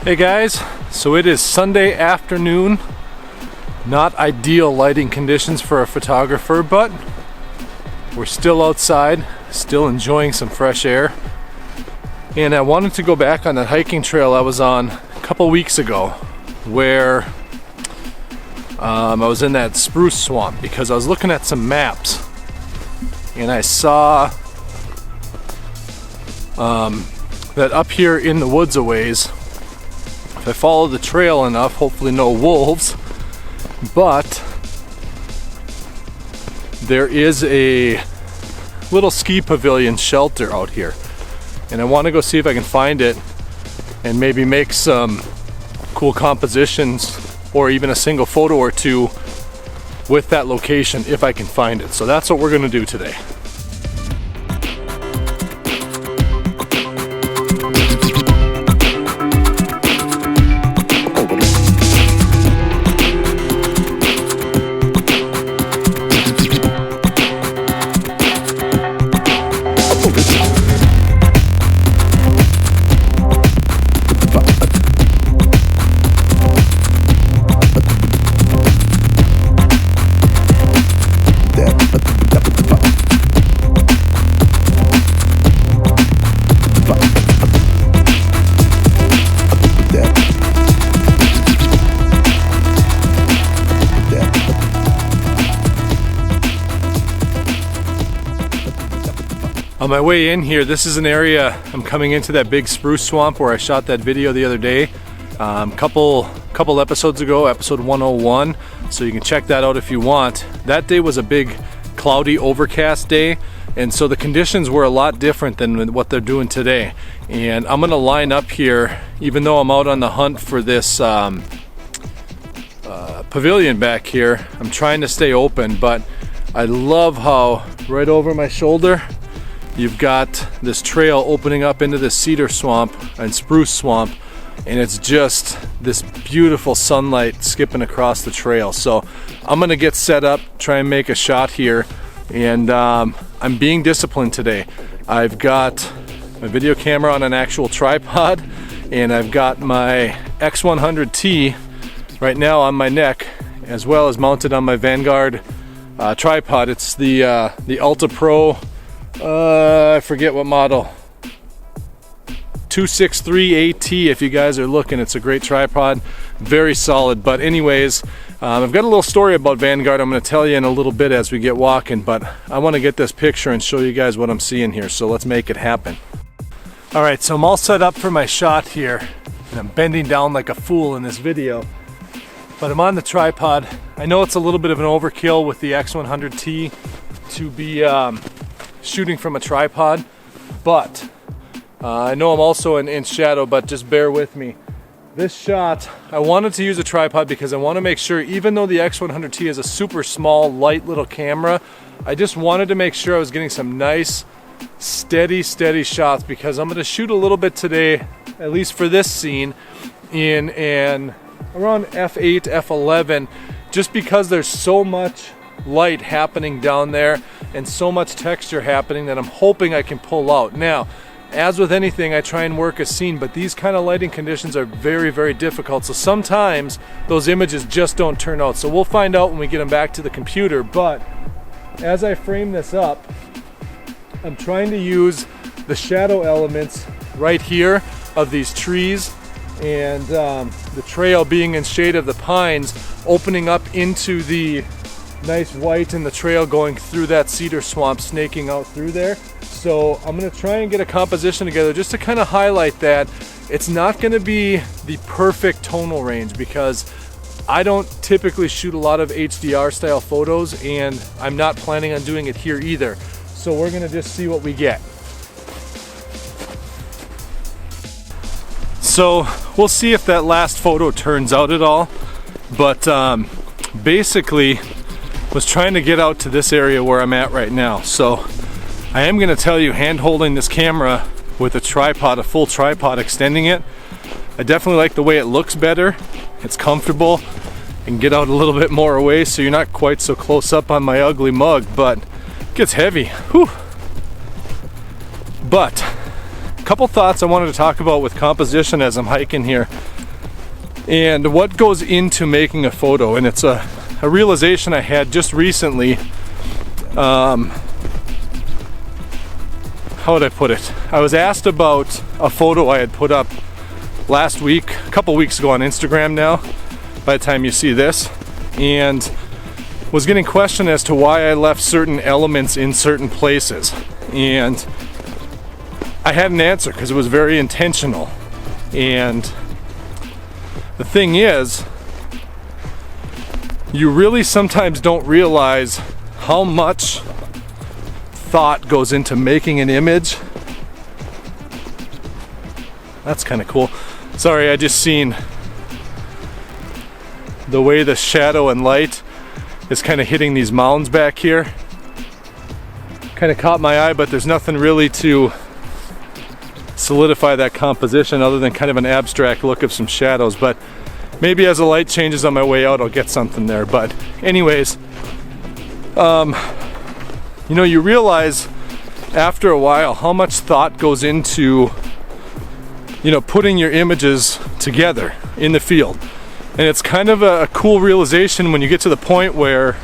Hey guys, so it is Sunday afternoon. Not ideal lighting conditions for a photographer, but we're still outside, still enjoying some fresh air. And I wanted to go back on that hiking trail I was on a couple weeks ago where I was in that spruce swamp because I was looking at some maps and I saw that up here in the woods a ways, if I follow the trail enough, hopefully no wolves, but there is a little ski pavilion shelter out here and I want to go see if I can find it and maybe make some cool compositions or even a single photo or two with that location if I can find it. So that's what we're going to do today. On my way in here, this is an area, I'm coming into that big spruce swamp where I shot that video the other day, couple episodes ago, episode 101, so you can check that out if you want. That day was a big cloudy overcast day, and so the conditions were a lot different than what they're doing today. And I'm gonna line up here, even though I'm out on the hunt for this pavilion back here. I'm trying to stay open, but I love how right over my shoulder you've got this trail opening up into this cedar swamp and spruce swamp, and it's just this beautiful sunlight skipping across the trail. So I'm gonna get set up, try and make a shot here, and I'm being disciplined today. I've got my video camera on an actual tripod, and I've got my X100T right now on my neck, as well as mounted on my Vanguard tripod. It's the Alta Pro, I forget what model, 263 AT if you guys are looking. It's a great tripod, very solid. But anyways, I've got a little story about Vanguard I'm going to tell you in a little bit as we get walking, but I want to get this picture and show you guys what I'm seeing here, so let's make it happen. Alright, so I'm all set up for my shot here, and I'm bending down like a fool in this video, but I'm on the tripod. I know it's a little bit of an overkill with the X100T to be shooting from a tripod, but I know I'm also in shadow, but just bear with me. This shot, I wanted to use a tripod because I want to make sure, even though the X100T is a super small, light little camera, I just wanted to make sure I was getting some nice, steady shots, because I'm going to shoot a little bit today, at least for this scene, in an around f8, f11, just because there's so much light happening down there and so much texture happening that I'm hoping I can pull out. Now, as with anything, I try and work a scene, but these kind of lighting conditions are very difficult, so sometimes those images just don't turn out. So we'll find out when we get them back to the computer. But as I frame this up, I'm trying to use the shadow elements right here of these trees and the trail being in shade of the pines, opening up into the nice white, and the trail going through that cedar swamp, snaking out through there. So I'm going to try and get a composition together just to kind of highlight that it's not going to be the perfect tonal range because I don't typically shoot a lot of HDR style photos, and I'm not planning on doing it here either. So we're going to just see what we get. So we'll see if that last photo turns out at all, but basically was trying to get out to this area where I'm at right now. So I am going to tell you, hand holding this camera with a tripod, a full tripod, extending it, I definitely like the way it looks better. It's comfortable and get out a little bit more away so you're not quite so close up on my ugly mug, but it gets heavy. Whew. But a couple thoughts I wanted to talk about with composition as I'm hiking here and what goes into making a photo. And it's a realization I had just recently. How would I put it? I was asked about a photo I had put up last week, a couple weeks ago on Instagram now, by the time you see this, and was getting questioned as to why I left certain elements in certain places. And I had an answer because it was very intentional. And the thing is, you really sometimes don't realize how much thought goes into making an image. That's kind of cool. Sorry, I just seen the way the shadow and light is kind of hitting these mounds back here. Kind of caught my eye, but there's nothing really to solidify that composition other than kind of an abstract look of some shadows. But maybe as the light changes on my way out, I'll get something there. But anyways, you know, you realize after a while how much thought goes into, you know, putting your images together in the field. And it's kind of a cool realization when you get to the point where,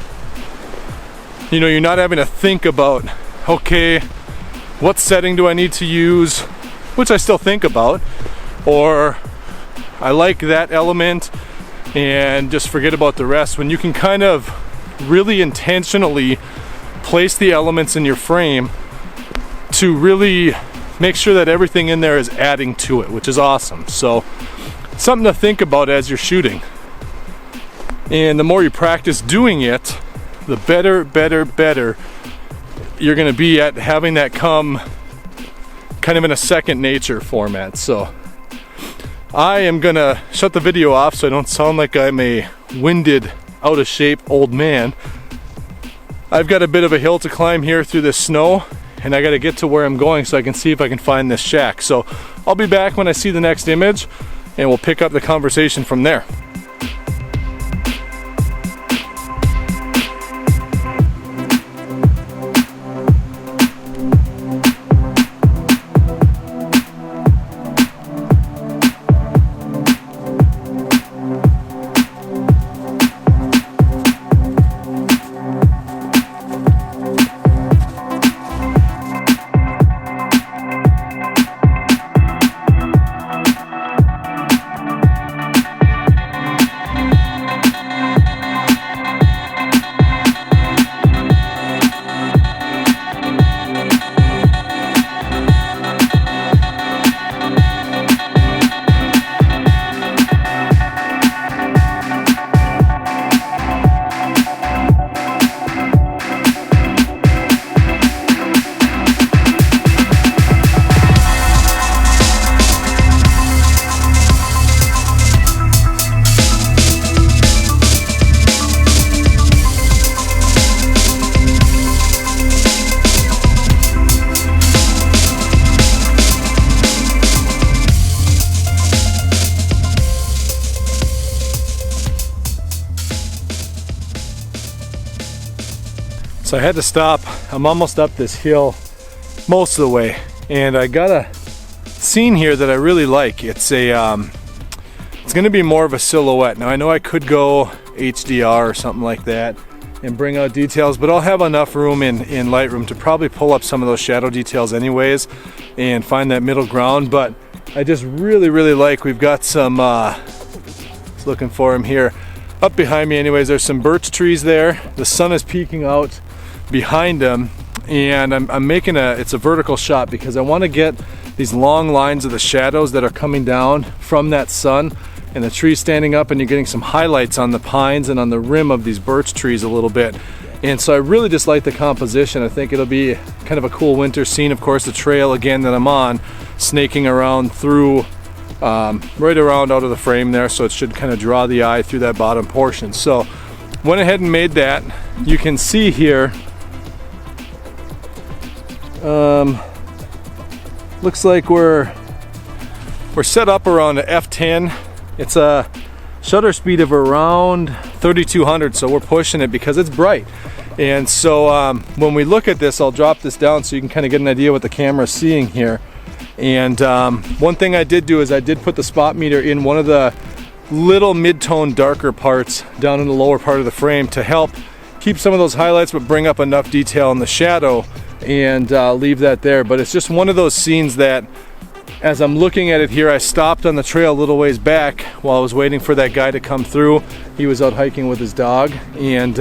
you know, you're not having to think about, okay, what setting do I need to use, which I still think about, or I like that element and just forget about the rest, when you can kind of really intentionally place the elements in your frame to really make sure that everything in there is adding to it, which is awesome. So something to think about as you're shooting. And the more you practice doing it, the better you're going to be at having that come kind of in a second nature format. So I am going to shut the video off so I don't sound like I'm a winded, out of shape old man. I've got a bit of a hill to climb here through this snow, and I got to get to where I'm going so I can see if I can find this shack. So I'll be back when I see the next image, and we'll pick up the conversation from there. So I had to stop. I'm almost up this hill most of the way, and I got a scene here that I really like. It's going to be more of a silhouette. Now I know I could go HDR or something like that and bring out details, but I'll have enough room in Lightroom to probably pull up some of those shadow details anyways and find that middle ground. But I just really like, we've got some, looking for him here. Up behind me anyways, there's some birch trees there. The sun is peeking out behind them, and I'm making it's a vertical shot because I want to get these long lines of the shadows that are coming down from that sun, and the trees standing up, and you're getting some highlights on the pines and on the rim of these birch trees a little bit. And so I really just like the composition. I think it'll be kind of a cool winter scene. Of course, the trail again that I'm on, snaking around through, right around out of the frame there, so it should kind of draw the eye through that bottom portion. So went ahead and made that. You can see here, looks like we're set up around a f10. It's a shutter speed of around 3200, so we're pushing it because it's bright. And so when we look at this, I'll drop this down so you can kind of get an idea what the camera's seeing here. And one thing I did do is I did put the spot meter in one of the little mid-tone darker parts down in the lower part of the frame to help keep some of those highlights but bring up enough detail in the shadow, and leave that there. But it's just one of those scenes that, as I'm looking at it here, I stopped on the trail a little ways back while I was waiting for that guy to come through. He was out hiking with his dog, and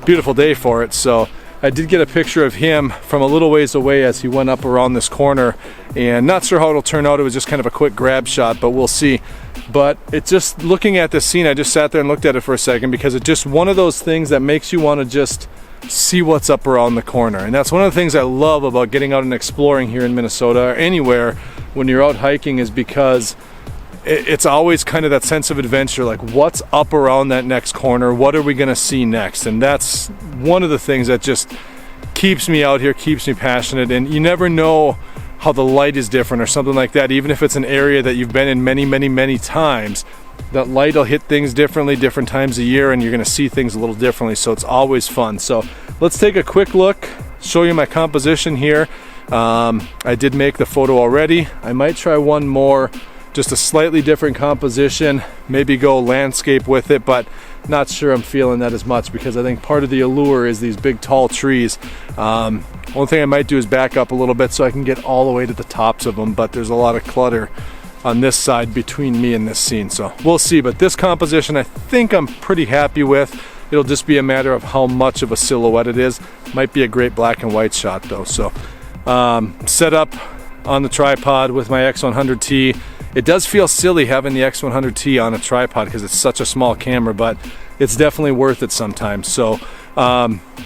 beautiful day for it. So I did get a picture of him from a little ways away as he went up around this corner, and not sure how it'll turn out. It was just kind of a quick grab shot, but we'll see. But it's just, looking at this scene, I just sat there and looked at it for a second because it's just one of those things that makes you want to just see what's up around the corner. And that's one of the things I love about getting out and exploring here in Minnesota or anywhere when you're out hiking, is because it's always kind of that sense of adventure, like what's up around that next corner, what are we going to see next? And that's one of the things that just keeps me out here, keeps me passionate. And you never know how the light is different or something like that. Even if it's an area that you've been in many times, that light will hit things differently different times a year, and you're going to see things a little differently. So it's always fun. So let's take a quick look, show you my composition here. I did make the photo already. I might try one more, just a slightly different composition, maybe go landscape with it, but not sure I'm feeling that as much because I think part of the allure is these big tall trees. One thing I might do is back up a little bit so I can get all the way to the tops of them, but there's a lot of clutter on this side between me and this scene, so we'll see. But this composition I think I'm pretty happy with. It'll just be a matter of how much of a silhouette it is. Might be a great black and white shot though. So set up on the tripod with my X100T. It does feel silly having the X100T on a tripod because it's such a small camera, but it's definitely worth it sometimes. So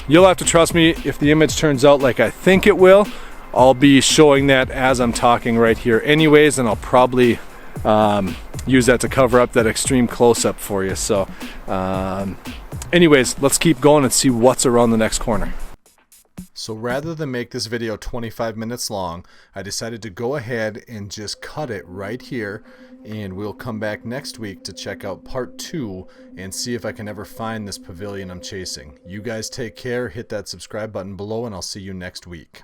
you'll have to trust me. If the image turns out like I think it will, I'll be showing that as I'm talking right here anyways, and I'll probably use that to cover up that extreme close-up for you. So anyways, let's keep going and see what's around the next corner. So rather than make this video 25 minutes long, I decided to go ahead and just cut it right here, and we'll come back next week to check out part 2 and see if I can ever find this pavilion I'm chasing. You guys take care, hit that subscribe button below, and I'll see you next week.